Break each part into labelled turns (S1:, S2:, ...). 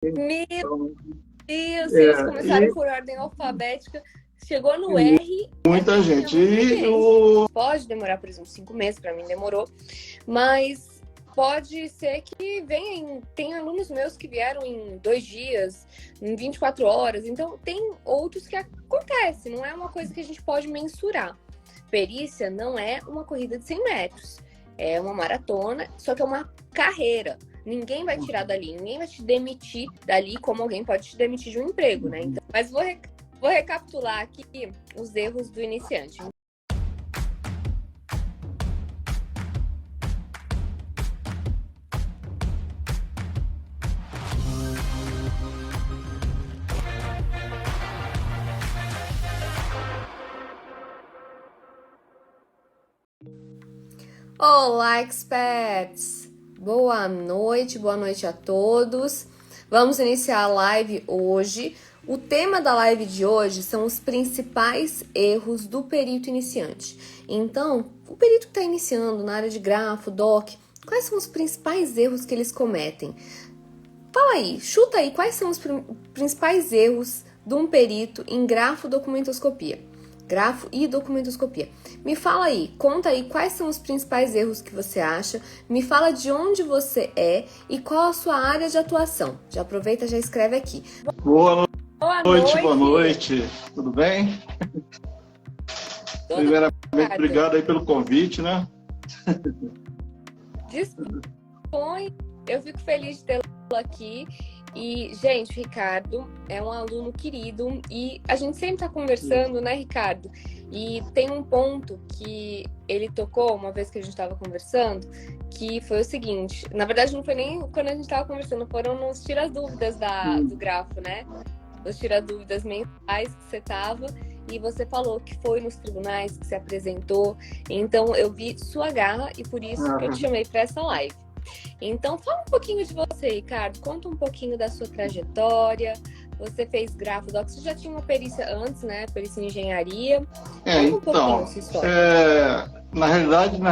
S1: Meu
S2: Então,
S1: Deus, se eles começaram
S2: e
S1: por ordem alfabética, chegou no R,
S2: muita
S1: tinha
S2: gente.
S1: muita
S2: E
S1: gente.
S2: o.
S1: Pode demorar, por exemplo, 5 meses, para mim demorou, mas pode ser que venha. Tem alunos meus que vieram em 2 dias, em 24 horas, então tem outros que acontece, não é uma coisa que a gente pode mensurar. Perícia não é uma corrida de 100 metros, é uma maratona, só que é uma carreira. Ninguém vai tirar dali, ninguém vai te demitir dali como alguém pode te demitir de um emprego, né? Então, mas vou recapitular aqui os erros do iniciante. Olá, experts! Boa noite a todos. Vamos iniciar a live hoje. O tema da live de hoje são os principais erros do perito iniciante. Então, o perito que está iniciando na área de grafo, doc, quais são os principais erros que eles cometem? Fala aí, chuta aí, quais são os principais erros de um perito em grafo e documentoscopia. Me fala aí, conta aí quais são os principais erros que você acha, me fala de onde você é e qual a sua área de atuação. Já aproveita, já escreve aqui.
S2: Boa noite, tudo bem? Primeiramente, obrigado aí pelo convite, né?
S1: Dispõe, eu fico feliz de tê-lo aqui. E, gente, o Ricardo é um aluno querido e a gente sempre tá conversando, né, Ricardo? E tem um ponto que ele tocou uma vez que a gente estava conversando, que foi o seguinte, na verdade não foi nem quando a gente estava conversando, foram nos tira-dúvidas do grafo, né? Os tira-dúvidas mensais que você tava, e você falou que foi nos tribunais que se apresentou, então eu vi sua garra e por isso que eu te chamei para essa live. Então, fala um pouquinho de você, Ricardo. Conta um pouquinho da sua trajetória. Você fez grafo, doc. Você já tinha uma perícia antes, né? Perícia em engenharia. Conta um pouquinho essa história.
S2: Na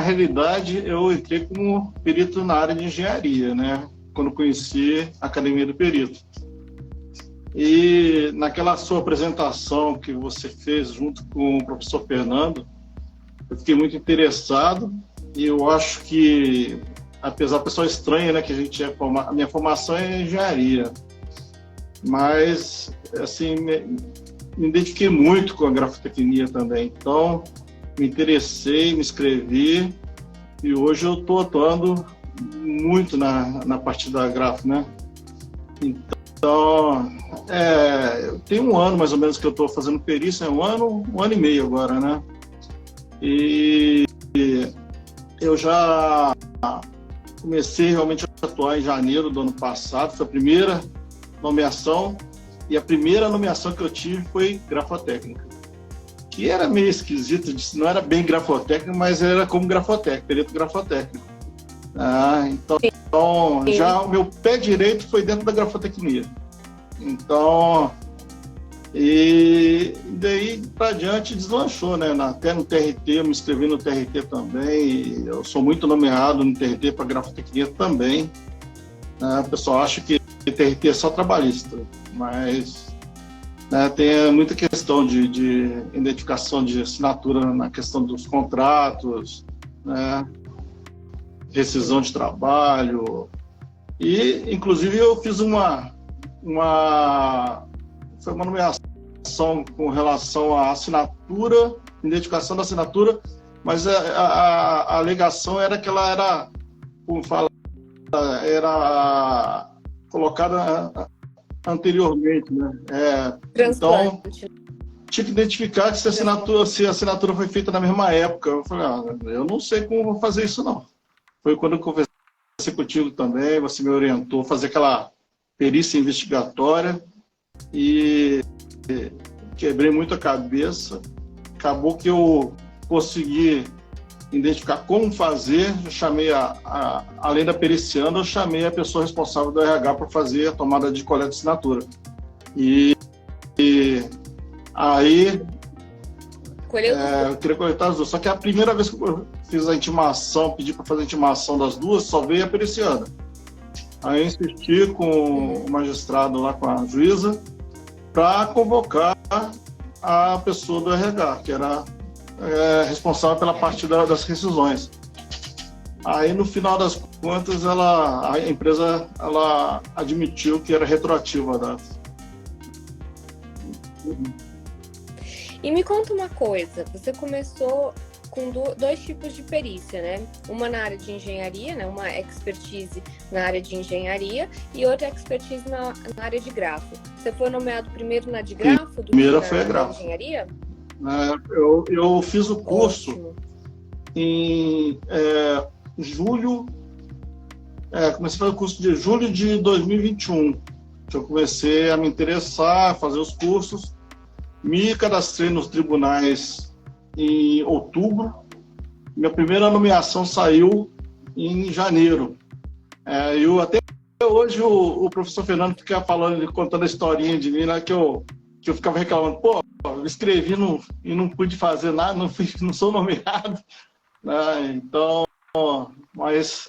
S2: realidade, eu entrei como perito na área de engenharia, né? Quando conheci a Academia do Perito. E naquela sua apresentação que você fez junto com o professor Fernando, eu fiquei muito interessado e eu acho que apesar da pessoa estranha, né, que a gente é a minha formação é engenharia, mas assim me identifiquei muito com a grafotecnia também, então me interessei, me inscrevi e hoje eu estou atuando muito na parte da grafo, né? Então eu tenho 1 ano mais ou menos que eu estou fazendo perícia, 1 ano e meio agora, né? E eu já comecei realmente a atuar em janeiro do ano passado, foi a primeira nomeação, e a primeira nomeação que eu tive foi grafotécnica, que era meio esquisito, não era bem grafotécnica, mas era como grafotécnico, perito grafotécnico. Então, já o meu pé direito foi dentro da grafotecnia. Então, e daí para diante deslanchou, né? Até no TRT, eu me inscrevi no TRT também, eu sou muito nomeado no TRT para grafotecnia também. O pessoal acha que TRT é só trabalhista, mas tem muita questão de identificação de assinatura na questão dos contratos, né? Rescisão de trabalho, e inclusive eu fiz foi uma nomeação com relação à assinatura, identificação da assinatura, mas a alegação era que ela era, como fala, era colocada anteriormente, né? Então, tinha que identificar que se a assinatura foi feita na mesma época. Eu falei, eu não sei como vou fazer isso, não. Foi quando eu conversei contigo também, você me orientou a fazer aquela perícia investigatória e quebrei muito a cabeça. Acabou que eu consegui identificar como fazer. Eu chamei, além da periciana, eu chamei a pessoa responsável do RH para fazer a tomada de coleta de assinatura. E aí eu queria coletar as duas. Só que a primeira vez que eu fiz a intimação, pedi para fazer a intimação das duas, só veio a periciana. Aí insisti com o magistrado lá, com a juíza, para convocar a pessoa do RH, que era responsável pela parte das rescisões. Aí, no final das contas, a empresa admitiu que era retroativa a data.
S1: E me conta uma coisa, você começou com dois tipos de perícia, né? Uma na área de engenharia, né? Uma expertise na área de engenharia e outra expertise na área de grafo. Você foi nomeado primeiro na de grafo do
S2: que
S1: foi a grafo. Engenharia?
S2: Eu fiz o curso em julho, comecei a fazer o curso de julho de 2021, que eu comecei a me interessar, a fazer os cursos, me cadastrei nos tribunais em outubro, minha primeira nomeação saiu em janeiro. Eu até hoje o professor Fernando fica falando, contando a historinha de mim, né, que eu ficava reclamando, pô, eu escrevi e não pude fazer nada, não sou nomeado, né? Então, mas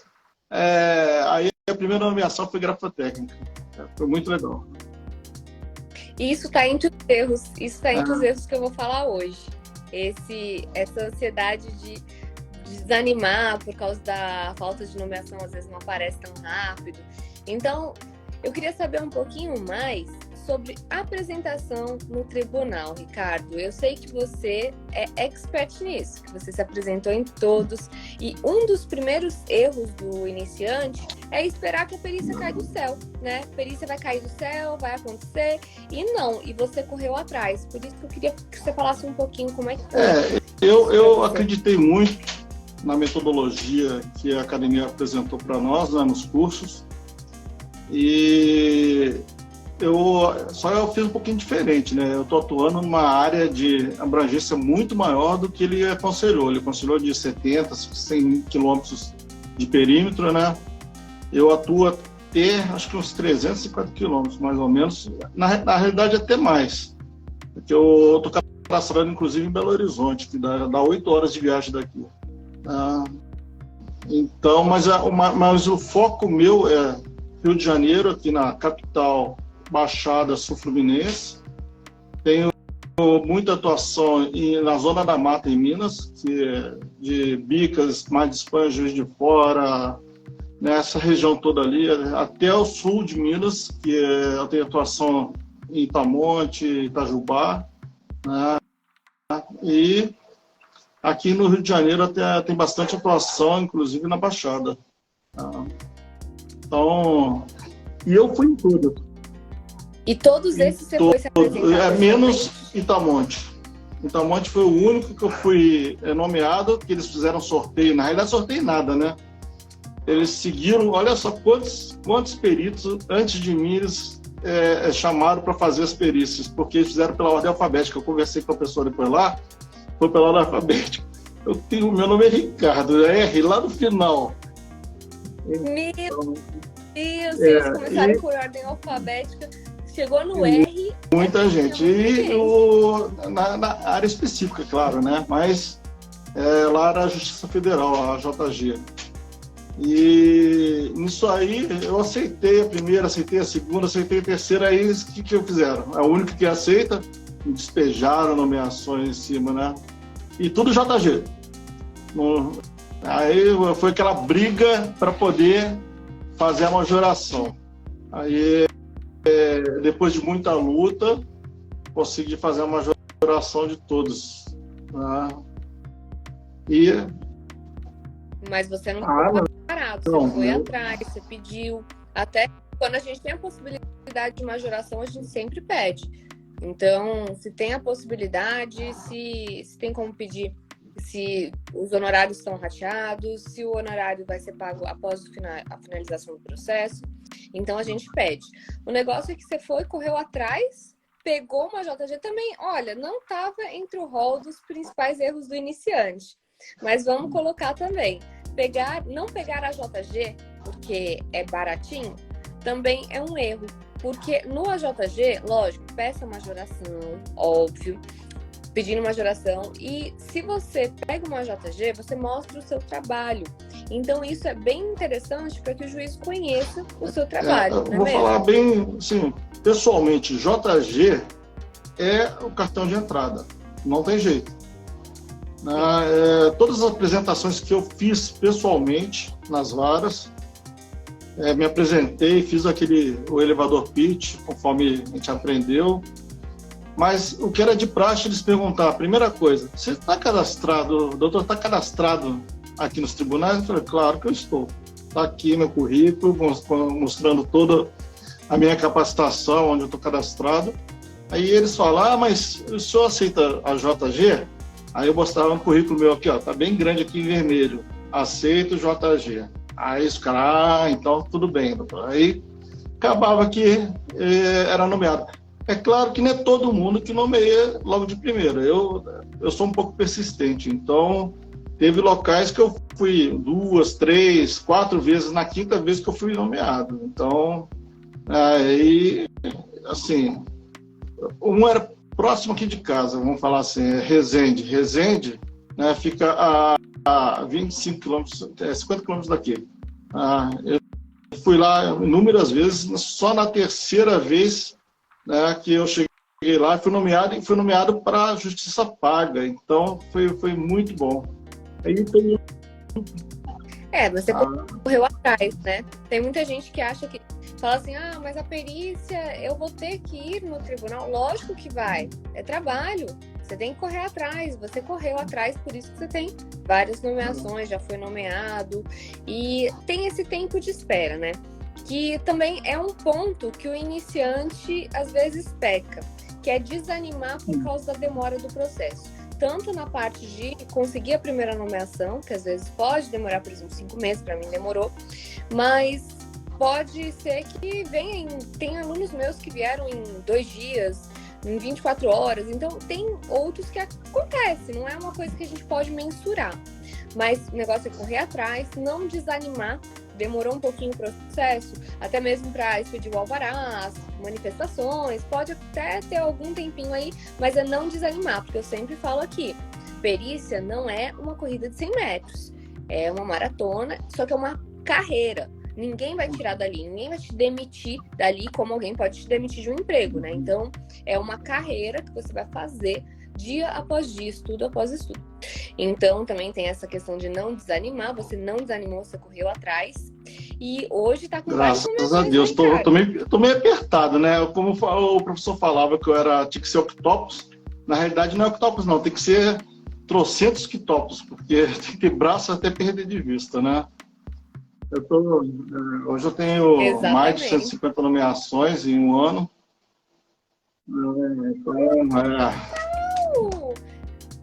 S2: aí a primeira nomeação foi grafotécnica, foi muito legal.
S1: Isso está entre os erros que eu vou falar hoje. Essa ansiedade de desanimar por causa da falta de nomeação, às vezes não aparece tão rápido. Então, eu queria saber um pouquinho mais sobre apresentação no tribunal, Ricardo. Eu sei que você é expert nisso, que você se apresentou em todos, e um dos primeiros erros do iniciante é esperar que a perícia caia do céu, né? A perícia vai cair do céu, vai acontecer, e você correu atrás. Por isso que eu queria que você falasse um pouquinho como é que foi.
S2: Eu acreditei muito na metodologia que a academia apresentou para nós, né, nos cursos, e eu fiz um pouquinho diferente, né? Eu estou atuando numa área de abrangência muito maior do que ele aconselhou. Ele aconselhou de 70, 100 quilômetros de perímetro, né? Eu atuo até, acho que uns 350 quilômetros, mais ou menos. Na realidade, até mais. Porque eu estou cadastrando, inclusive, em Belo Horizonte, que dá 8 horas de viagem daqui. Então, mas o foco meu é Rio de Janeiro, aqui na capital Baixada Sul-Fluminense. Tenho muita atuação na Zona da Mata, em Minas, que é de Bicas, Mar de Espanha, Juiz de Fora, nessa região toda ali, até o sul de Minas, que eu tenho atuação em Itamonte, Itajubá, né? E aqui no Rio de Janeiro até tem bastante atuação, inclusive na Baixada. Então, e eu fui em tudo.
S1: E todos esses você foi se apresentar?
S2: Menos Itamonte. Itamonte foi o único que eu fui nomeado, que eles fizeram sorteio. Na realidade, sorteio nada, né? Eles seguiram, olha só quantos peritos antes de mim eles chamaram para fazer as perícias, porque eles fizeram pela ordem alfabética. Eu conversei com a pessoa depois lá, foi pela ordem alfabética. Meu nome é Ricardo, R lá no final.
S1: Meu Deus, eles começaram por ordem alfabética, chegou no R.
S2: Muita gente. E na área específica, claro, né? Mas lá era a Justiça Federal, a JG. E nisso aí eu aceitei a primeira, aceitei a segunda, aceitei a terceira, aí o que eu fizeram? É o único que aceita, despejaram nomeações em cima, né? E tudo JG. Aí foi aquela briga para poder fazer a majoração. Aí, depois de muita luta, consegui fazer a majoração de todos. Né?
S1: Mas você não ficou parado, você foi atrás, você pediu. Até quando a gente tem a possibilidade de majoração, a gente sempre pede. Então, se tem a possibilidade, se tem como pedir, se os honorários estão rateados, se o honorário vai ser pago após a finalização do processo. Então, a gente pede. O negócio é que você correu atrás, pegou uma JG também. Olha, não estava entre o rol dos principais erros do iniciante. Mas vamos colocar também. Não pegar a JG, porque é baratinho, também é um erro. Porque no AJG, lógico, peça majoração, óbvio, pedindo majoração. E se você pega uma JG, você mostra o seu trabalho. Então, isso é bem interessante para que o juiz conheça o seu trabalho.
S2: Vou falar bem, assim, pessoalmente, JG é o cartão de entrada. Não tem jeito. Todas as apresentações que eu fiz pessoalmente nas varas, me apresentei, fiz o elevador pitch, conforme a gente aprendeu. Mas o que era de praxe, eles perguntaram, a primeira coisa, você está cadastrado, o doutor está cadastrado aqui nos tribunais? Eu falei, claro que eu estou. Está aqui meu currículo, mostrando toda a minha capacitação, onde eu estou cadastrado. Aí eles falaram, mas o senhor aceita a JG? Aí eu mostrava um currículo meu aqui, ó, tá bem grande aqui em vermelho. Aceito JG. Aí os caras, então tudo bem, doutor. Aí acabava que era nomeado. É claro que não é todo mundo que nomeia logo de primeira. Eu sou um pouco persistente, então teve locais que eu fui 2, 3, 4 vezes, na quinta vez que eu fui nomeado. Então, aí, assim, um era próximo aqui de casa, vamos falar assim, Resende. Resende, né, fica a 25 quilômetros, 50 quilômetros daqui. Eu fui lá inúmeras vezes, só na terceira vez, né, que eu cheguei lá e fui nomeado para Justiça Paga. Então, foi muito bom. Aí tem...
S1: você correu atrás, né? Tem muita gente que acha que fala assim, mas a perícia, eu vou ter que ir no tribunal. Lógico que vai, é trabalho. Você tem que correr atrás, você correu atrás, por isso que você tem várias nomeações, já foi nomeado. E tem esse tempo de espera, né? Que também é um ponto que o iniciante às vezes peca, que é desanimar por causa da demora do processo. Tanto na parte de conseguir a primeira nomeação, que às vezes pode demorar, por exemplo, 5 meses, para mim demorou, mas pode ser que tem alunos meus que vieram em 2 dias, em 24 horas, então tem outros que acontece, não é uma coisa que a gente pode mensurar. Mas o negócio é correr atrás, não desanimar. Demorou um pouquinho o processo, até mesmo para expedir o alvará, manifestações, pode até ter algum tempinho aí, mas é não desanimar, porque eu sempre falo aqui, perícia não é uma corrida de 100 metros, é uma maratona, só que é uma carreira. Ninguém vai tirar dali, ninguém vai te demitir dali como alguém pode te demitir de um emprego, né? Então, é uma carreira que você vai fazer dia após dia, estudo após estudo. Então, também tem essa questão de não desanimar. Você não desanimou, você correu atrás. E hoje tá com várias
S2: Graças a Deus, tô meio apertado, né? Como o professor falava que tinha que ser octopus, na realidade não é octopus não, tem que ser trocentos quitopus, porque tem que braço até perder de vista, né? Hoje eu tenho
S1: Exatamente.
S2: Mais de 150 nomeações em um ano.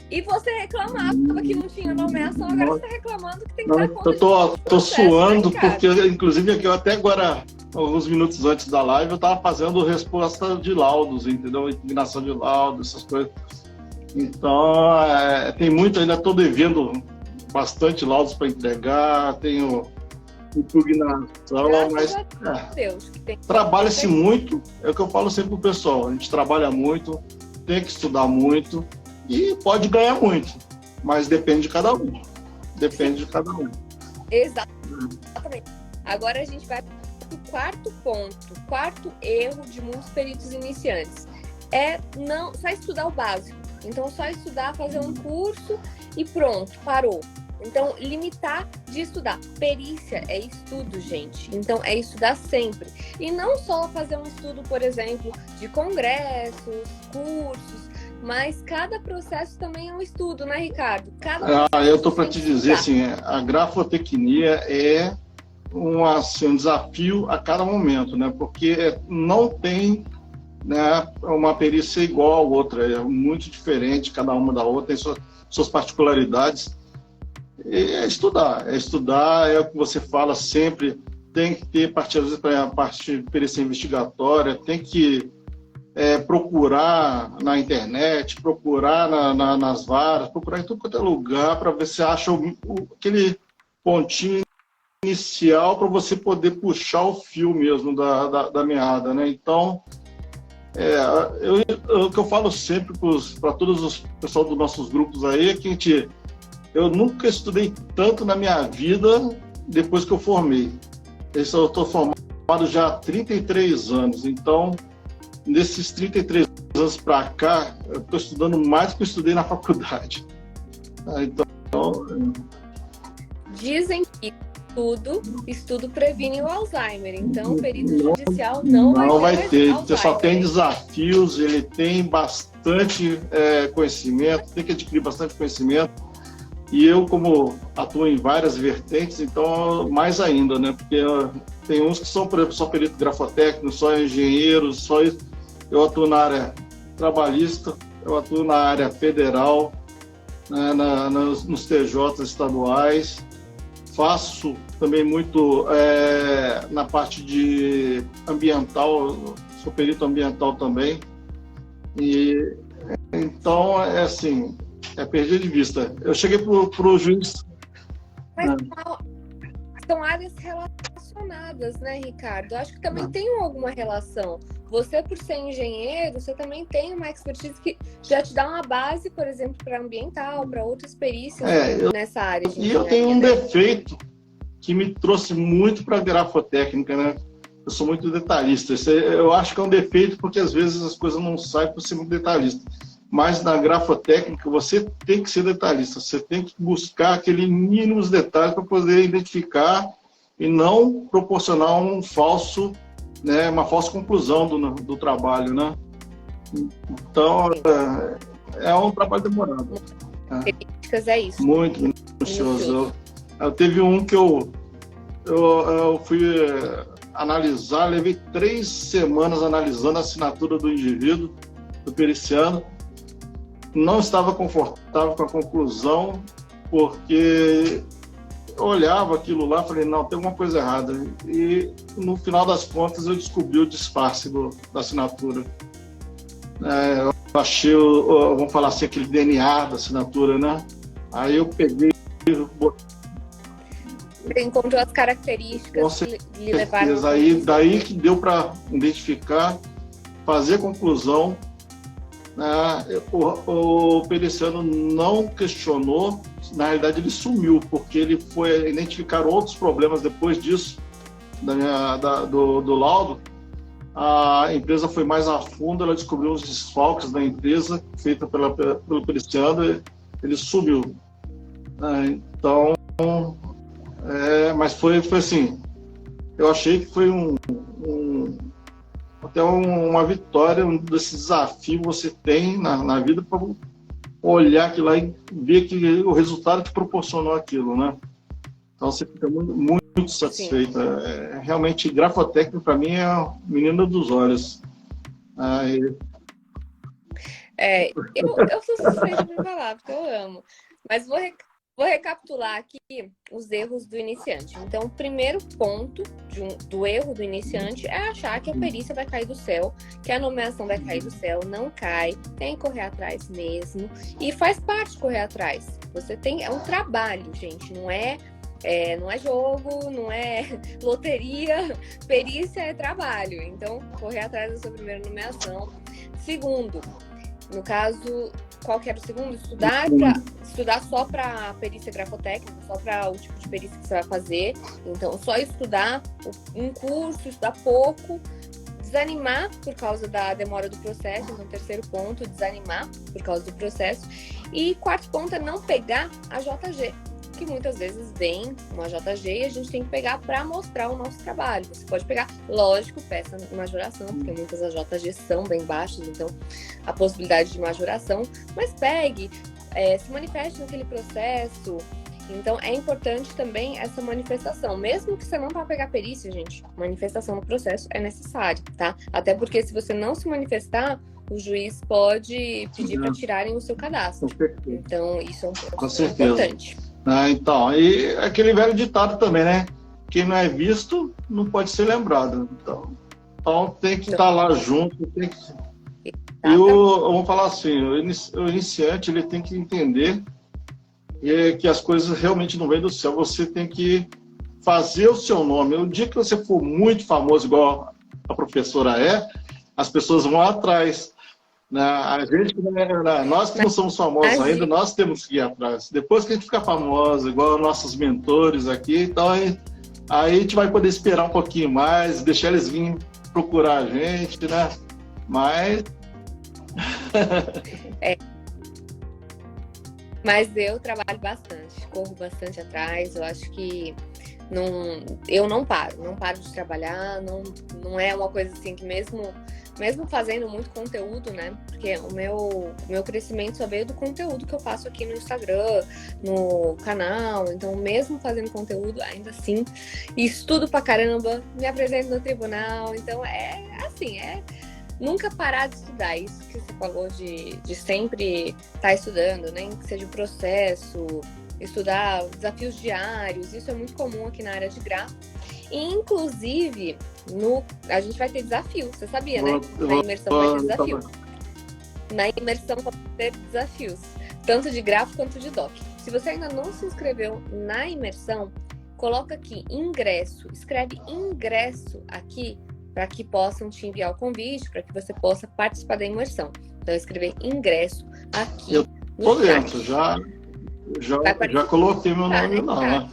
S1: E você reclamava que não tinha nomeação, agora você está reclamando que tem que dar conta.
S2: Eu tô suando, porque, inclusive, aqui, até agora, alguns minutos antes da live, eu estava fazendo resposta de laudos, entendeu? Impugnação de laudos, essas coisas. Então, tem muito, ainda estou devendo bastante laudos para entregar, tenho impugnação, mas trabalha-se muito, é o que eu falo sempre pro pessoal, a gente trabalha muito, tem que estudar muito e pode ganhar muito, mas depende de cada um. Depende de cada um.
S1: Exatamente. Agora a gente vai para o quarto ponto, quarto erro de muitos peritos iniciantes. É não só estudar o básico. Então, só estudar, fazer um curso e pronto, parou. Então, limitar de estudar. Perícia é estudo, gente. Então, é estudar sempre. E não só fazer um estudo, por exemplo, de congressos, cursos, mas cada processo também é um estudo, né, Ricardo?
S2: Eu estou para te dizer, assim, a grafotecnia é um desafio a cada momento, né? Porque não tem, né, uma perícia igual a outra, é muito diferente cada uma da outra, tem suas particularidades. É estudar, é o que você fala sempre, tem que ter parte de perícia investigatória, tem que procurar na internet, procurar nas varas, procurar em tudo quanto é lugar para ver se acha aquele pontinho inicial para você poder puxar o fio mesmo da meada, né? Então, O que eu falo sempre para todos os pessoal dos nossos grupos aí é que eu nunca estudei tanto na minha vida depois que eu formei. Eu estou formado já há 33 anos, então, nesses 33 anos para cá, eu estou estudando mais do que eu estudei na faculdade. Então,
S1: dizem que estudo previne o Alzheimer, então o perito judicial não vai ter.
S2: Alzheimer. Só tem desafios, ele tem bastante conhecimento, tem que adquirir bastante conhecimento. E eu, como atuo em várias vertentes, então mais ainda, né? Porque tem uns que são, por exemplo, só perito grafotécnico, só engenheiro, só isso. Eu atuo na área trabalhista, eu atuo na área federal, né, nos TJs estaduais. Faço também muito na parte de ambiental, sou perito ambiental também. E então, assim, perder de vista. Eu cheguei para o juiz.
S1: Mas são áreas relacionadas, né, Ricardo? Eu acho que também tem alguma relação. Você, por ser engenheiro, você também tem uma expertise que já te dá uma base, por exemplo, para ambiental, para outras perícias nessa área de engenharia.
S2: E eu tenho um defeito que me trouxe muito para a grafotécnica, né? Eu sou muito detalhista. Eu acho que é um defeito porque às vezes as coisas não saem por ser muito detalhista. Mas na grafotécnica você tem que ser detalhista. Você tem que buscar aqueles mínimos detalhes para poder identificar e não proporcionar uma falsa conclusão do trabalho, né? Então, é um trabalho demorado.
S1: Características é isso.
S2: Muito minucioso. Eu teve um que eu fui analisar, levei 3 semanas analisando a assinatura do indivíduo, do periciano. Não estava confortável com a conclusão, porque eu olhava aquilo lá e falei, não, tem alguma coisa errada. E no final das contas eu descobri o disfarce da assinatura. Eu achei, vamos falar assim, aquele DNA da assinatura, né? Aí eu peguei...
S1: Você encontrou as características que lhe levaram...
S2: Daí que deu para identificar, fazer a conclusão. O periciano não questionou, na realidade ele sumiu, porque ele foi identificar outros problemas depois disso, do laudo. A empresa foi mais a fundo, ela descobriu os desfalques da empresa, feita pelo periciano, ele sumiu. Então, mas foi assim, eu achei que foi até uma vitória, desse desafio que você tem na vida para olhar aquilo lá e ver que o resultado te proporcionou aquilo, né? Então você fica muito satisfeito. Realmente, grafotécnico para mim é a menina dos olhos.
S1: Eu sou suspeita de falar, porque eu amo. Mas vou recapitular aqui os erros do iniciante. Então, o primeiro ponto do erro do iniciante é achar que a perícia vai cair do céu, que a nomeação vai cair do céu. Não cai, tem que correr atrás mesmo. E faz parte de correr atrás. É um trabalho, gente, não é jogo, não é loteria. Perícia é trabalho. Então, correr atrás da sua primeira nomeação. Segundo, no caso... Qual que era o segundo? Estudar só para perícia grafotécnica, só para o tipo de perícia que você vai fazer. Então, só estudar um curso, estudar pouco, desanimar por causa da demora do processo. Então, terceiro ponto, desanimar por causa do processo. E quarto ponto é não pegar a JG, que muitas vezes vem uma JG e a gente tem que pegar para mostrar o nosso trabalho. Você pode pegar, lógico, peça majoração, porque muitas das JGs são bem baixas, então a possibilidade de majoração, mas pegue, se manifeste naquele processo. Então é importante também essa manifestação, mesmo que você não vá pegar perícia, gente, manifestação no processo é necessária, tá? Até porque se você não se manifestar, o juiz pode pedir para tirarem o seu cadastro. Então isso é um ponto importante.
S2: Então, e aquele velho ditado também, né? Quem não é visto não pode ser lembrado. Então tem que estar lá junto. Vamos falar assim, o iniciante ele tem que entender que as coisas realmente não vêm do céu. Você tem que fazer o seu nome. O dia que você for muito famoso, igual a professora as pessoas vão atrás. Né? A gente, nós que não somos famosos ainda, nós temos que ir atrás. Depois que a gente ficar famoso, igual nossos mentores aqui, então aí a gente vai poder esperar um pouquinho mais, deixar eles virem procurar a gente, né? Mas...
S1: Mas eu trabalho bastante, corro bastante atrás, eu acho que eu não paro de trabalhar, não é uma coisa assim que mesmo fazendo muito conteúdo, né? Porque o meu crescimento só veio do conteúdo que eu faço aqui no Instagram, no canal. Então, mesmo fazendo conteúdo, ainda assim, estudo pra caramba, me apresento no tribunal. Então, nunca parar de estudar. Isso que você falou de sempre estar estudando, né? Que seja o processo, estudar desafios diários. Isso é muito comum aqui na área de grafo. E, inclusive, a gente vai ter desafio, você sabia, né? Na imersão vai ter desafio. Na imersão vai ter desafios, tanto de grafo quanto de doc. Se você ainda não se inscreveu na imersão, coloca aqui ingresso, escreve ingresso aqui para que possam te enviar o convite, para que você possa participar da imersão. Então, escrever ingresso aqui.
S2: Eu tô dentro, já coloquei meu nome lá.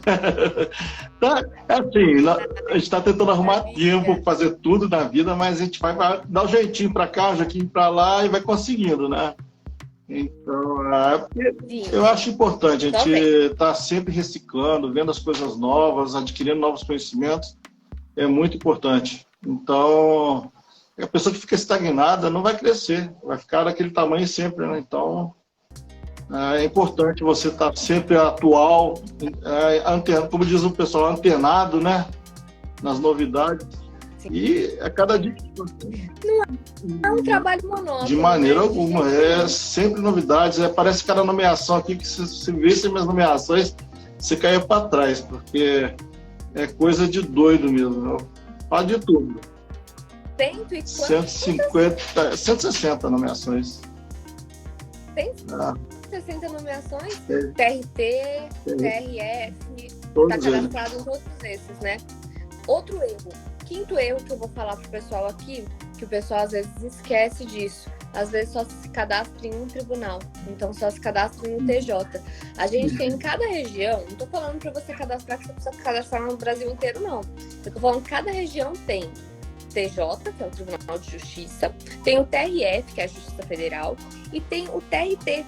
S2: Assim, a gente está tentando arrumar tempo, fazer tudo na vida, mas a gente vai dar um jeitinho para cá, um jeitinho para lá e vai conseguindo, né? Então, eu acho importante a gente estar sempre reciclando, vendo as coisas novas, adquirindo novos conhecimentos, é muito importante. Então, a pessoa que fica estagnada não vai crescer, vai ficar daquele tamanho sempre, né? Então, é importante você estar sempre atual, como diz o pessoal, antenado, né? Nas novidades. Sim. E a cada dia...
S1: Não é um trabalho monótono.
S2: De maneira alguma. É sempre novidades. Parece cada nomeação aqui que se visse minhas nomeações, você caia para trás, porque é coisa de doido mesmo. Fala de tudo. 160 nomeações.
S1: 160 nomeações, TRT, TRF, está cadastrado em todos esses, né? Outro erro, quinto erro que eu vou falar pro pessoal aqui, que o pessoal às vezes esquece disso, às vezes só se cadastra em um tribunal, então só se cadastra no TJ. A gente tem em cada região, não tô falando para você cadastrar que você precisa cadastrar no Brasil inteiro, não. Eu tô falando que cada região tem TJ, que é o Tribunal de Justiça, tem o TRF, que é a Justiça Federal, e tem o TRT.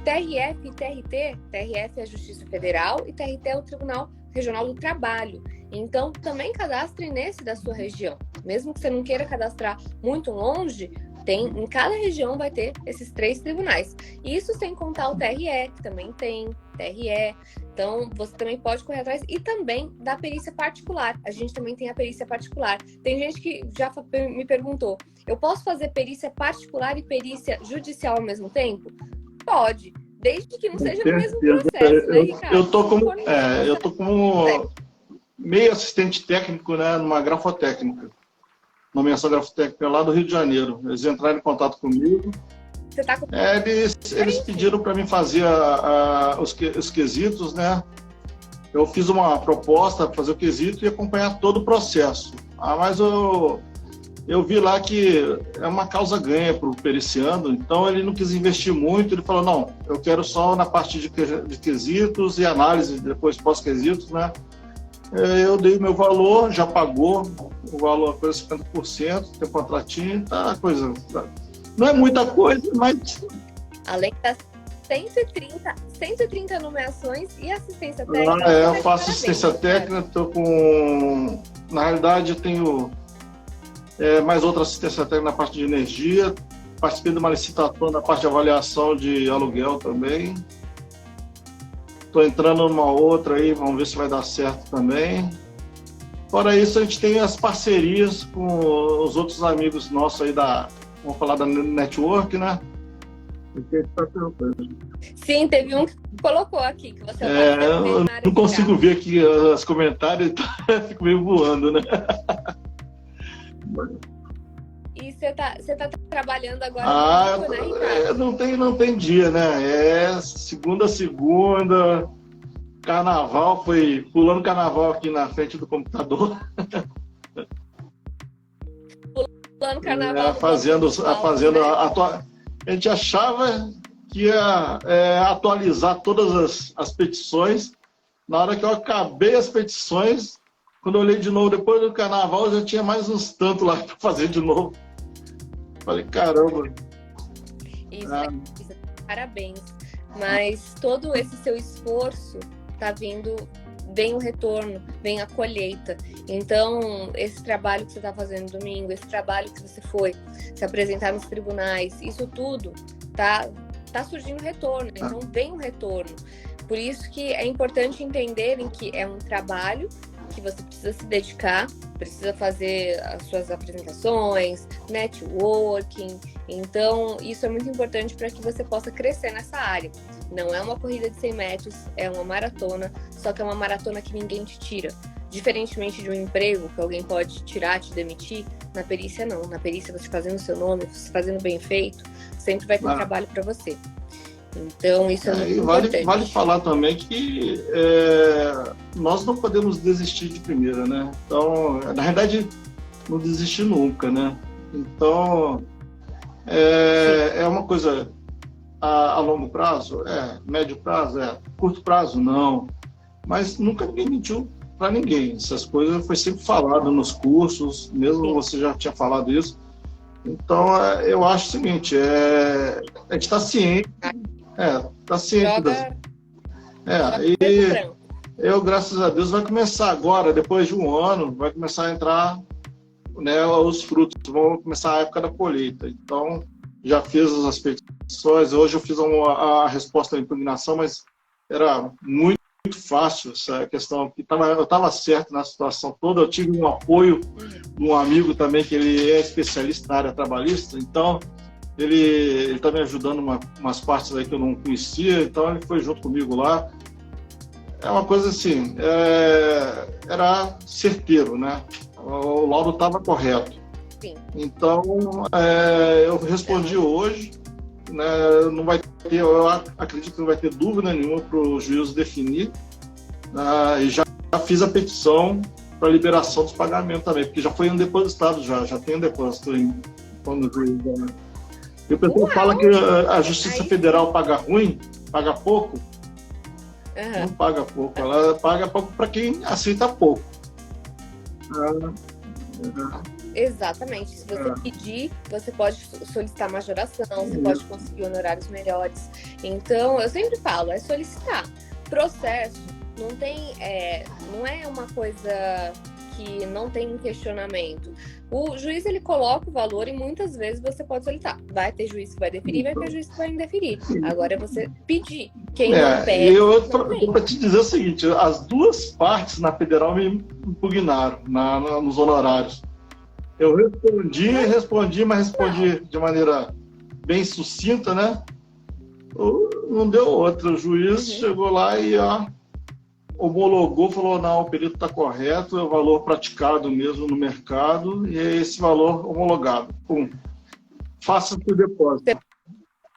S1: TRF e TRT, TRF é a Justiça Federal e TRT é o Tribunal Regional do Trabalho. Então, também cadastre nesse da sua região. Mesmo que você não queira cadastrar muito longe, em cada região vai ter esses 3 tribunais. Isso sem contar o TRE, que também tem TRE. Então, você também pode correr atrás. E também da perícia particular. A gente também tem a perícia particular. Tem gente que já me perguntou, eu posso fazer perícia particular e perícia judicial ao mesmo tempo? Pode, desde que não seja no mesmo processo, né, Ricardo?
S2: Eu tô como meio assistente técnico, né, numa grafotécnica. Nomeação grafotécnica lá do Rio de Janeiro. Eles entraram em contato comigo.
S1: Você tá com...
S2: Eles pediram para mim fazer os quesitos, né? Eu fiz uma proposta para fazer o quesito e acompanhar todo o processo. Mas eu vi lá que é uma causa ganha para o periciando, então ele não quis investir muito, ele falou, não, eu quero só na parte de quesitos e análise, depois pós-quesitos, né? Eu dei meu valor, já pagou o valor, coisa 50%, tem contratinho, tá, coisa... Não é muita coisa, mas...
S1: Além das 130 nomeações e assistência técnica...
S2: eu faço assistência técnica, estou com... Na realidade, eu tenho... mais outra assistência técnica na parte de energia, participei de uma licitação na parte de avaliação de aluguel também. Estou entrando numa outra aí, vamos ver se vai dar certo também. Fora isso, a gente tem as parcerias com os outros amigos nossos aí vamos falar da network, né?
S1: Sim, teve um que colocou aqui, que você
S2: eu não consigo ver aqui os comentários, então fico meio voando, né?
S1: E você tá trabalhando agora no domingo, né, Ricardo?
S2: Não tem dia, né? Segunda a segunda, carnaval, foi pulando carnaval aqui na frente do computador.
S1: Pulando Pulando carnaval.
S2: Fazendo a gente achava que ia atualizar todas as petições. Na hora que eu acabei as petições, quando eu olhei de novo, depois do carnaval, já tinha mais uns tantos lá para fazer de novo. Falei, caramba.
S1: Isso, parabéns. Mas todo esse seu esforço tá vindo, vem o retorno, vem a colheita. Então, esse trabalho que você está fazendo domingo, esse trabalho que você foi se apresentar nos tribunais, isso tudo tá surgindo retorno. Então, vem o retorno. Por isso que é importante entenderem que é um trabalho que você precisa se dedicar, precisa fazer as suas apresentações, networking. Então, isso é muito importante para que você possa crescer nessa área. Não é uma corrida de 100 metros, é uma maratona, só que é uma maratona que ninguém te tira. Diferentemente de um emprego que alguém pode tirar, te demitir, na perícia não. Na perícia, você fazendo o seu nome, você fazendo bem feito, sempre vai ter trabalho para você. Então, isso é muito importante.
S2: Vale falar também que nós não podemos desistir de primeira, né? Então, na verdade, não desistir nunca, né? Então, é uma coisa a longo prazo, médio prazo, curto prazo, não. Mas nunca ninguém mentiu para ninguém. Essas coisas foi sempre falado nos cursos, mesmo você já tinha falado isso. Então, eu acho o seguinte, a gente está ciente. Tá ciente. E eu, graças a Deus, vai começar agora, depois de um ano, vai começar a entrar, né, os frutos, vão começar a época da colheita. Então, já fiz as petições, hoje eu fiz a resposta à impugnação, mas era muito fácil essa questão, que eu estava certo na situação toda, eu tive um apoio de um amigo também, que ele é especialista na área trabalhista, então ele está me ajudando umas partes aí que eu não conhecia, então ele foi junto comigo lá. É uma coisa assim, era certeiro, né? O laudo estava correto.
S1: Sim.
S2: Então, eu respondi hoje, né? Não vai ter, eu acredito que não vai ter dúvida nenhuma para o juiz definir, né? E já fiz a petição para liberação dos pagamentos também, porque já foi depositado, já tem um depósito quando o juiz... E o pessoal fala que a Justiça Federal paga ruim, paga pouco. Não paga pouco, ela paga pouco para quem aceita pouco.
S1: Exatamente. Se você pedir, você pode solicitar majoração, você pode conseguir honorários melhores. Então, eu sempre falo, é solicitar. Processo não é uma coisa que não tem um questionamento. O juiz, ele coloca o valor e muitas vezes você pode solicitar. Vai ter juiz que vai deferir, vai ter juiz que vai indeferir. Agora é você pedir. Quem não pede,
S2: eu para te dizer o seguinte, as duas partes na federal me impugnaram nos honorários. Eu respondi, mas respondi de maneira bem sucinta, né? Não deu outra. O juiz chegou lá e homologou, falou, não, o perito está correto, é o valor praticado mesmo no mercado e é esse valor homologado. Faça o depósito.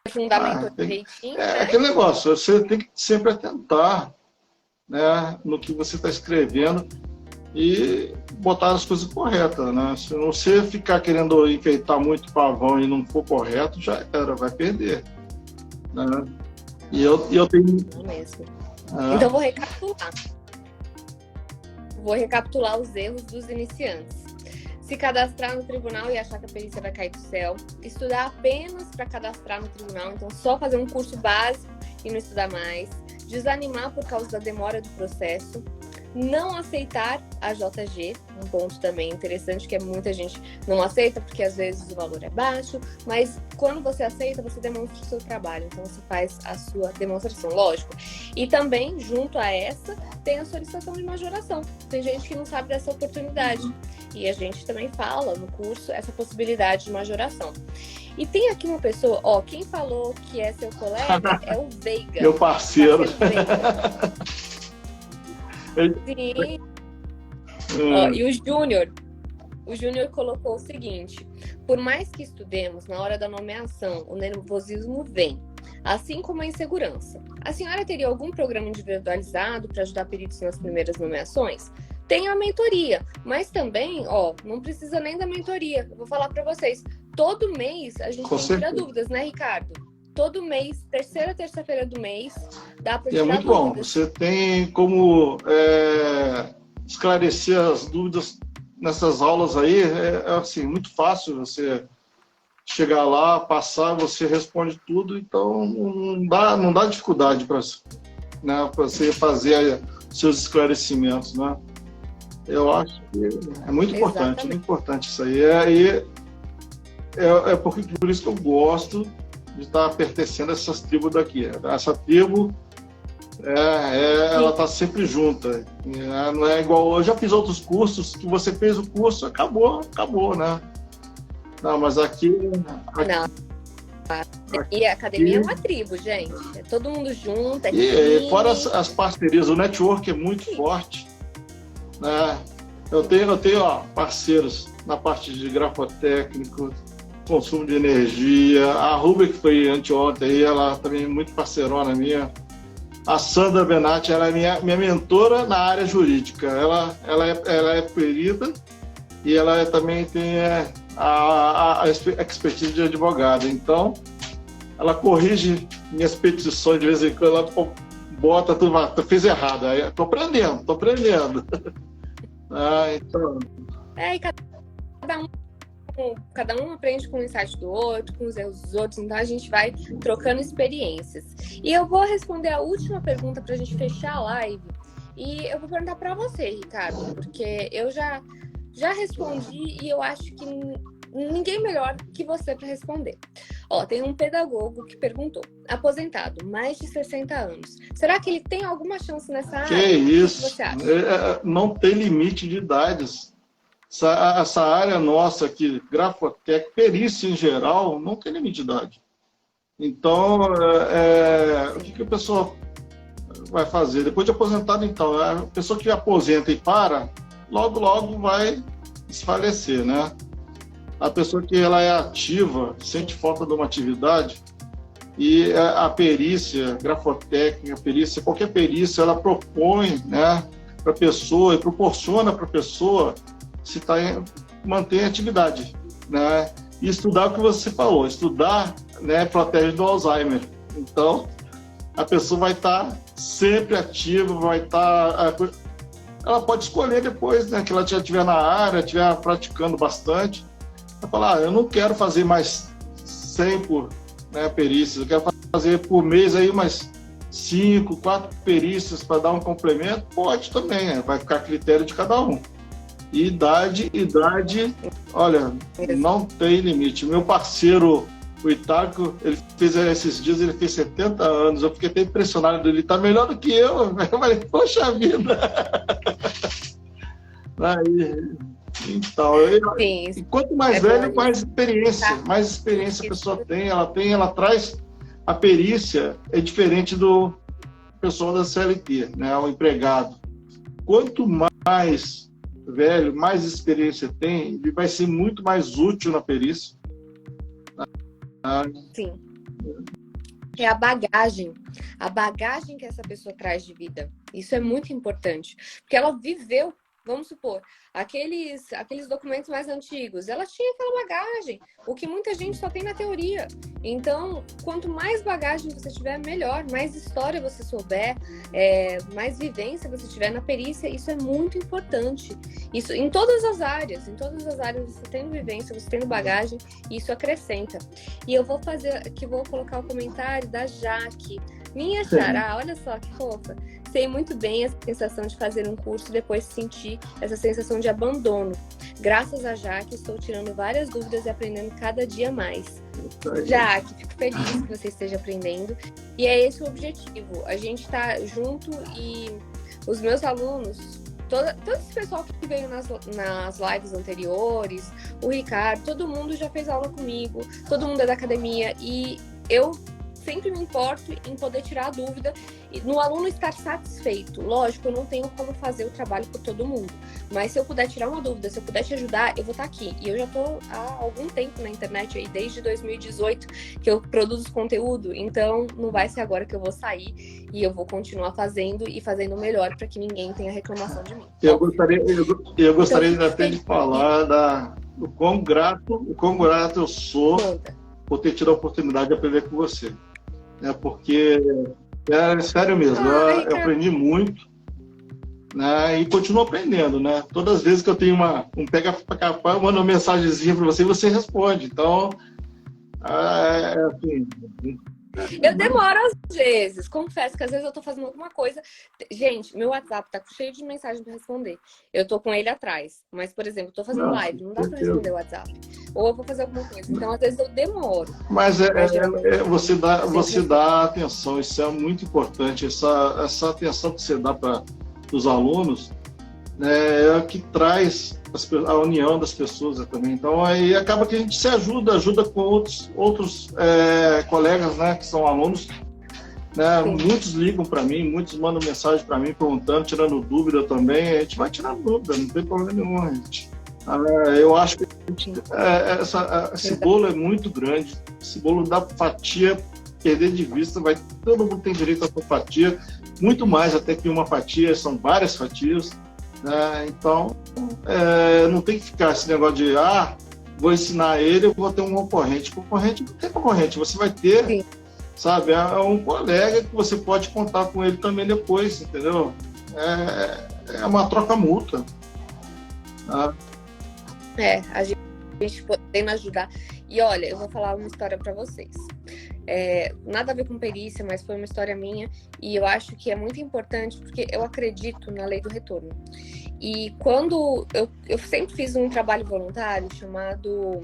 S1: Fundamento direitinho, né?
S2: Aquele negócio, você tem que sempre atentar, né, no que você está escrevendo e botar as coisas corretas, né? Se você ficar querendo enfeitar muito pavão e não for correto, já era, vai perder, né? E eu tenho...
S1: Não mesmo. Então, vou recapitular. Vou recapitular os erros dos iniciantes. Se cadastrar no tribunal e achar que a perícia vai cair do céu. Estudar apenas para cadastrar no tribunal. Então, só fazer um curso básico e não estudar mais. Desanimar por causa da demora do processo. Não aceitar a JG, um ponto também interessante, que muita gente não aceita, porque às vezes o valor é baixo, mas quando você aceita, você demonstra o seu trabalho, então você faz a sua demonstração, lógico. E também, junto a essa, tem a solicitação de majoração. Tem gente que não sabe dessa oportunidade, e a gente também fala no curso essa possibilidade de majoração. E tem aqui uma pessoa, quem falou que é seu colega é o Veiga.
S2: Meu parceiro.
S1: Sim. E o Júnior colocou o seguinte: por mais que estudemos, na hora da nomeação, o nervosismo vem, assim como a insegurança. A senhora teria algum programa individualizado para ajudar peritos nas primeiras nomeações? tem a mentoria, mas também, ó, não precisa nem da mentoria. Eu vou falar para vocês, todo mês a gente tem que tirar dúvidas, né, Ricardo? Todo mês, terça-feira do mês, dá para tirar dúvidas. É muito bom,
S2: você tem como esclarecer as dúvidas nessas aulas aí, assim, muito fácil você chegar lá, passar, você responde tudo, então não dá dificuldade para você fazer seus esclarecimentos, né? Eu acho que é muito importante isso aí. Por isso que eu gosto de estar pertencendo a essas tribos daqui. Essa tribo, ela está sempre junta. Não é igual... Eu já fiz outros cursos, que você fez o curso, acabou, né? Não, mas aqui...
S1: E a academia é uma tribo, gente. É todo mundo junto.
S2: E fora as parcerias, o network é muito forte. Né? Eu tenho parceiros na parte de grafotécnico, consumo de energia. A Rubia, que foi anteontem, ela também é muito parceirona minha. A Sandra Benatti, ela é minha mentora na área jurídica. Ela é perita e ela também tem a expertise de advogada. Então, ela corrige minhas petições de vez em quando, ela bota tudo, tu fez errado. Aí, tô aprendendo. Então...
S1: e cada um aprende com o insight do outro, com os erros dos outros, então a gente vai trocando experiências. E eu vou responder a última pergunta para a gente fechar a live. E eu vou perguntar para você, Ricardo, porque eu já respondi e eu acho que ninguém melhor que você para responder. Ó, tem um pedagogo que perguntou, aposentado, mais de 60 anos. Será que ele tem alguma chance nessa área?
S2: Que isso?
S1: O que você acha?
S2: Não tem limite de idades. Essa área nossa aqui, grafotécnica, perícia em geral, não tem limite de idade. Então, o que a pessoa vai fazer? Depois de aposentado, então, a pessoa que aposenta e para, logo vai desfalecer, né? A pessoa que ela é ativa, sente falta de uma atividade, e a perícia, grafotécnica, qualquer perícia, ela propõe, né, para a pessoa e proporciona para a pessoa manter a atividade, né? E estudar o que você falou, estudar, né, protege do Alzheimer. Então, a pessoa vai estar sempre ativa, ela pode escolher depois, né, que ela já estiver na área, estiver praticando bastante, vai falar, eu não quero fazer mais 100 perícias, eu quero fazer por mês aí mais 5, 4 perícias para dar um complemento, pode também, né? Vai ficar a critério de cada um. E idade, olha, não tem limite. Meu parceiro, o Itaco, ele fez esses dias, ele fez 70 anos, eu fiquei até impressionado, ele está melhor do que eu falei, poxa vida! Aí, então, e quanto mais velho, mais experiência a pessoa tem, ela traz a perícia, é diferente do pessoal da CLT, né, o empregado. Quanto mais velho, mais experiência tem, ele vai ser muito mais útil na perícia.
S1: Sim. É a bagagem que essa pessoa traz de vida. Isso é muito importante, porque ela viveu, vamos supor, aqueles documentos mais antigos, ela tinha aquela bagagem, o que muita gente só tem na teoria. Então, quanto mais bagagem você tiver, melhor, mais história você souber, mais vivência você tiver na perícia, isso é muito importante. Isso em todas as áreas você tendo vivência, você tendo bagagem, isso acrescenta. E eu vou colocar o comentário da Jaque, minha xará, olha só que fofa. Sei muito bem essa sensação de fazer um curso e depois sentir essa sensação de abandono. Graças a Jaque, estou tirando várias dúvidas e aprendendo cada dia mais. Jaque, fico feliz que você esteja aprendendo. E é esse o objetivo. A gente está junto e os meus alunos, todo esse pessoal que veio nas lives anteriores, o Ricardo, todo mundo já fez aula comigo, todo mundo é da academia e eu sempre me importo em poder tirar a dúvida e no aluno estar satisfeito. Lógico, eu não tenho como fazer o trabalho por todo mundo, mas se eu puder tirar uma dúvida, se eu puder te ajudar, eu vou estar aqui. E eu já estou há algum tempo na internet, aí, desde 2018, que eu produzo conteúdo, então não vai ser agora que eu vou sair e eu vou continuar fazendo e fazendo o melhor para que ninguém tenha reclamação de mim.
S2: Eu gostaria então, até de falar do quão grato eu sou por ter tido a oportunidade de aprender com você. Porque, sério mesmo, eu aprendi muito, né, e continuo aprendendo. Né? Todas as vezes que eu tenho um pega-capá, eu mando uma mensagenzinha para você e você responde. Então, assim...
S1: Eu demoro às vezes, confesso que às vezes eu tô fazendo alguma coisa. Gente, meu WhatsApp tá cheio de mensagem para responder. Eu tô com ele atrás. Mas, por exemplo, eu tô fazendo live, não dá para responder o WhatsApp. Ou eu vou fazer alguma coisa. Então, às vezes eu demoro.
S2: Mas você dá atenção, isso é muito importante. Essa atenção que você dá para os alunos, né, é o que traz a união das pessoas também. Então, aí acaba que a gente se ajuda com outros colegas, né, que são alunos. Né? Muitos ligam para mim, muitos mandam mensagem para mim perguntando, tirando dúvida também. A gente vai tirando dúvida, não tem problema nenhum, gente. Eu acho que esse bolo é muito grande. Esse bolo dá fatia, perder de vista, todo mundo tem direito à sua fatia, muito mais até que uma fatia, são várias fatias. Então, não tem que ficar esse negócio de vou ensinar ele, eu vou ter um concorrente. Concorrente não tem concorrente, você vai ter, sim, sabe, um colega que você pode contar com ele também depois, entendeu? É uma troca mútua.
S1: A gente podendo ajudar. E olha, eu vou falar uma história para vocês. Nada a ver com perícia, mas foi uma história minha e eu acho que é muito importante porque eu acredito na lei do retorno. E quando eu sempre fiz um trabalho voluntário chamado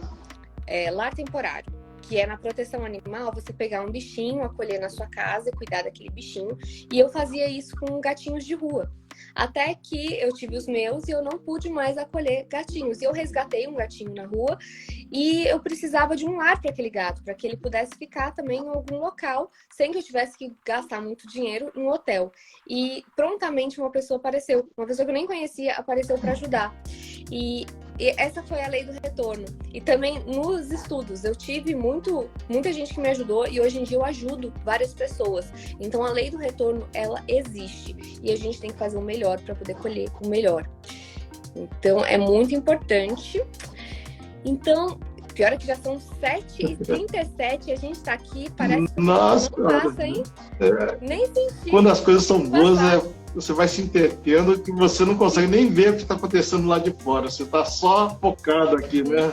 S1: lar temporário, que é na proteção animal, você pegar um bichinho, acolher na sua casa e cuidar daquele bichinho. E eu fazia isso com gatinhos de rua. Até que eu tive os meus e eu não pude mais acolher gatinhos. E eu resgatei um gatinho na rua e eu precisava de um lar para aquele gato, para que ele pudesse ficar também em algum local, sem que eu tivesse que gastar muito dinheiro em um hotel. E prontamente uma pessoa apareceu, uma pessoa que eu nem conhecia, apareceu para ajudar. E essa foi a lei do retorno. E também nos estudos, eu tive muita gente que me ajudou e hoje em dia eu ajudo várias pessoas. Então a lei do retorno, ela existe e a gente tem que fazer o melhor para poder colher o melhor. Então é muito importante. Então, pior é que já são 7h37 e a gente tá aqui, parece que não passa, hein? Nem senti.
S2: Quando as coisas são boas, você vai se entretendo que você não consegue nem ver o que está acontecendo lá de fora. Você está só focado aqui, né?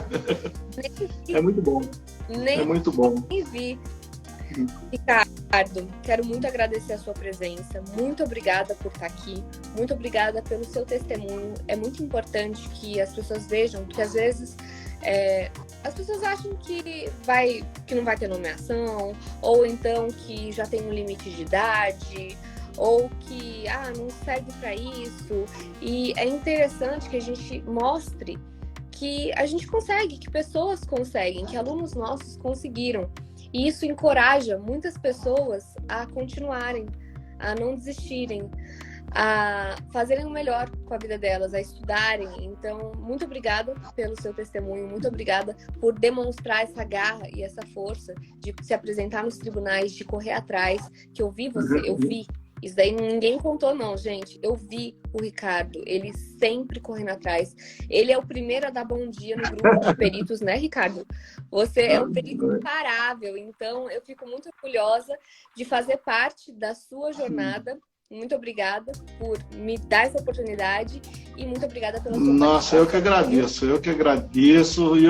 S2: É muito bom. É muito bom.
S1: Nem vi. Ricardo, quero muito agradecer a sua presença. Muito obrigada por estar aqui. Muito obrigada pelo seu testemunho. É muito importante que as pessoas vejam, porque às vezes as pessoas acham que não vai ter nomeação, ou então que já tem um limite de idade, ou que não serve para isso. E é interessante que a gente mostre que a gente consegue, que pessoas conseguem, que alunos nossos conseguiram. E isso encoraja muitas pessoas a continuarem, a não desistirem, a fazerem o melhor com a vida delas, a estudarem. Então, muito obrigada pelo seu testemunho, muito obrigada por demonstrar essa garra e essa força de se apresentar nos tribunais, de correr atrás, que eu vi você, eu vi. Isso daí ninguém contou não, gente. Eu vi o Ricardo, ele sempre correndo atrás. Ele é o primeiro a dar bom dia no grupo de peritos, né, Ricardo? Você é um perito imparável, então eu fico muito orgulhosa de fazer parte da sua jornada. Muito obrigada por me dar essa oportunidade e muito obrigada pela sua
S2: Nossa, eu que agradeço. E,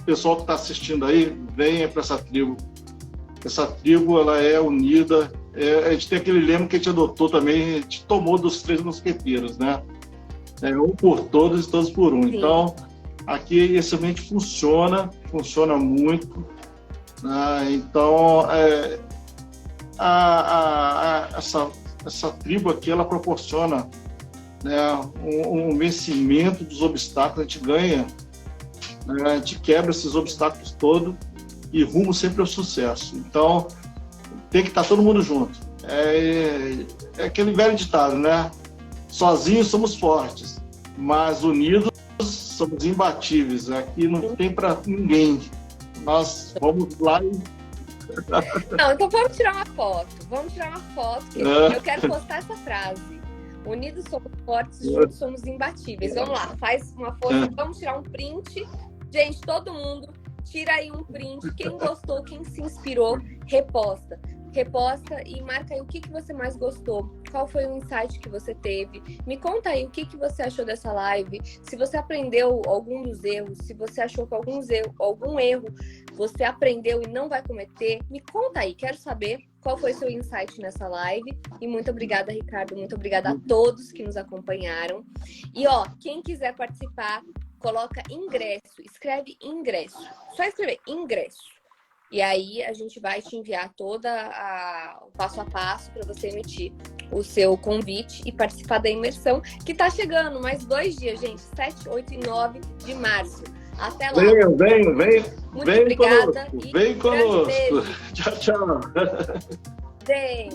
S2: pessoal que está assistindo aí, venha para essa tribo. Essa tribo, ela é unida. A gente tem aquele lema que a gente adotou também, a gente tomou dos 3 mosqueteiros, né? Um por todos e todos por um. Sim. Então, aqui esse ambiente funciona muito. Né? Então, essa tribo aqui, ela proporciona, né, um vencimento dos obstáculos, a gente ganha, né, a gente quebra esses obstáculos todos e rumo sempre ao sucesso. Então, tem que estar todo mundo junto. É aquele velho ditado, né? Sozinhos somos fortes, mas unidos somos imbatíveis. Aqui não tem para ninguém. Nós vamos lá e...
S1: Não, então vamos tirar uma foto. Vamos tirar uma foto, que eu quero postar essa frase. Unidos somos fortes, juntos somos imbatíveis. Vamos lá, faz uma foto. Vamos tirar um print. Gente, todo mundo, tira aí um print. Quem gostou, quem se inspirou, reposta. Reposta e marca aí o que você mais gostou. Qual foi o insight que você teve? Me conta aí o que você achou dessa live. Se você aprendeu algum dos erros, se você achou que algum erro você aprendeu e não vai cometer, me conta aí. Quero saber qual foi seu insight nessa live. E muito obrigada, Ricardo. Muito obrigada a todos que nos acompanharam. E quem quiser participar, coloca ingresso. Escreve ingresso. Só escrever ingresso. E aí a gente vai te enviar todo o passo a passo para você emitir o seu convite e participar da imersão, que está chegando mais 2 dias, gente, 7, 8 e 9 de março. Até lá.
S2: Vem.
S1: Muito obrigada.
S2: Vem conosco. Tchau.
S1: Vem.